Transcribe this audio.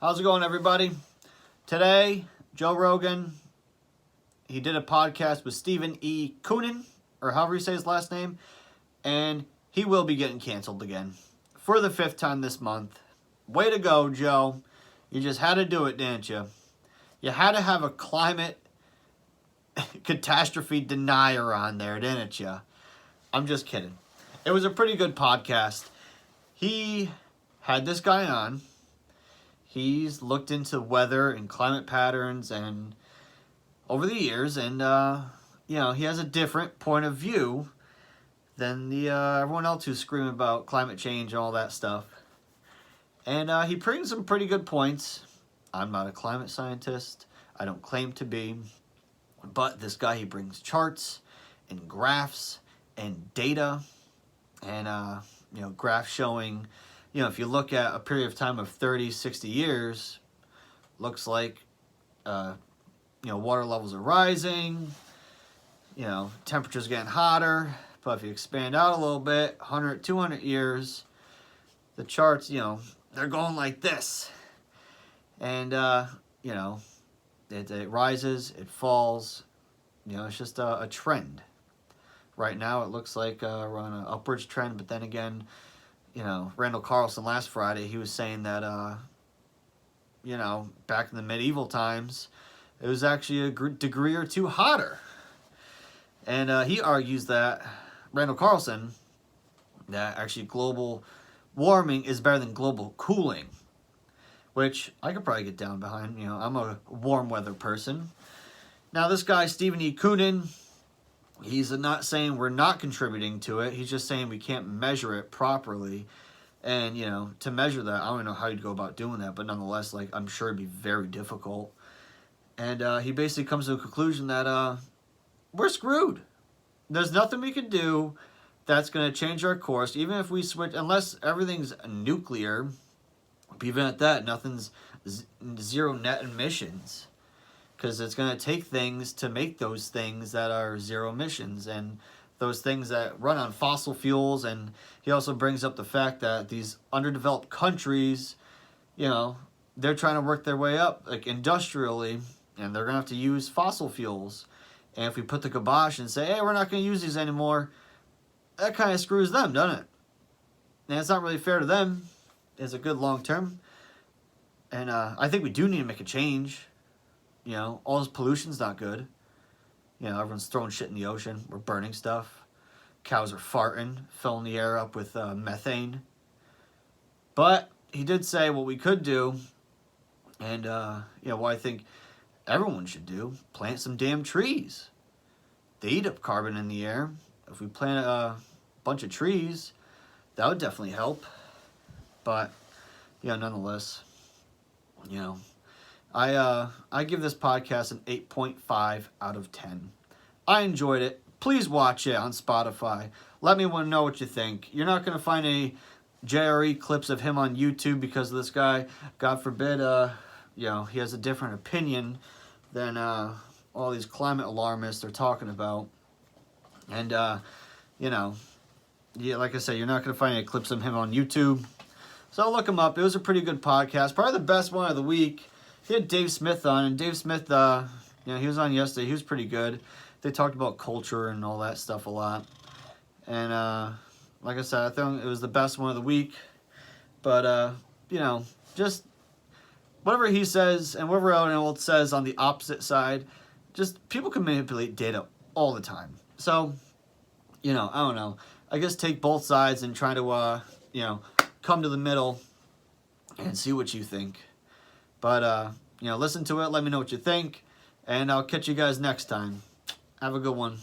How's it going, everybody? Today, Joe Rogan, he did a podcast with Steven E Koonin, or however you say his last name, and he will be getting canceled again for the 5th time this month. Way to go, Joe. You just had to do it, didn't you? You had to have a climate catastrophe denier on there, didn't you? I'm just kidding. It was a pretty good podcast. He had this guy on. He's looked into weather and climate patterns and over the years, and he has a different point of view than the everyone else who's screaming about climate change and all that stuff. And he brings some pretty good points. I'm not a climate scientist. I don't claim to be. But this guy, he brings charts and graphs and data and graphs showing, if you look at a period of time of 30, 60 years, looks like, water levels are rising, temperatures getting hotter. But if you expand out a little bit, 100, 200 years, the charts, they're going like this. And, it rises, it falls, it's just a trend. Right now, it looks like we're on an upwards trend, but then again, Randall Carlson last Friday, he was saying that, back in the medieval times, it was actually a degree or two hotter. And he argues that, Randall Carlson, that actually global warming is better than global cooling, which I could probably get down behind. I'm a warm weather person. Now, this guy, Steven E Koonin, he's not saying we're not contributing to it. He's just saying we can't measure it properly. And, to measure that, I don't know how you'd go about doing that. But nonetheless, I'm sure it'd be very difficult. And he basically comes to a conclusion that we're screwed. There's nothing we can do that's going to change our course. Even if we switch, unless everything's nuclear, even at that, nothing's zero net emissions. Because it's going to take things to make those things that are zero emissions, and those things that run on fossil fuels. And he also brings up the fact that these underdeveloped countries, they're trying to work their way up industrially, and they're going to have to use fossil fuels. And if we put the kibosh and say, hey, we're not going to use these anymore, that kind of screws them, doesn't it? And it's not really fair to them. It's a good long term. And I think we do need to make a change. All this pollution's not good. Everyone's throwing shit in the ocean. We're burning stuff. Cows are farting, filling the air up with methane. But he did say what we could do, and what I think everyone should do: plant some damn trees. They eat up carbon in the air. If we plant a bunch of trees, that would definitely help. But nonetheless, I give this podcast an 8.5 out of 10. I enjoyed it. Please watch it on Spotify. Let me know what you think. You're not going to find any JRE clips of him on YouTube because of this guy. God forbid, he has a different opinion than all these climate alarmists are talking about. And, like I said, you're not going to find any clips of him on YouTube. So look him up. It was a pretty good podcast. Probably the best one of the week. He had Dave Smith on, and Dave Smith, he was on yesterday. He was pretty good. They talked about culture and all that stuff a lot. And, like I said, I think it was the best one of the week. But, just whatever he says and whatever else says on the opposite side, just people can manipulate data all the time. So, I don't know. I guess take both sides and try to, come to the middle and see what you think. But, listen to it. Let me know what you think. And I'll catch you guys next time. Have a good one.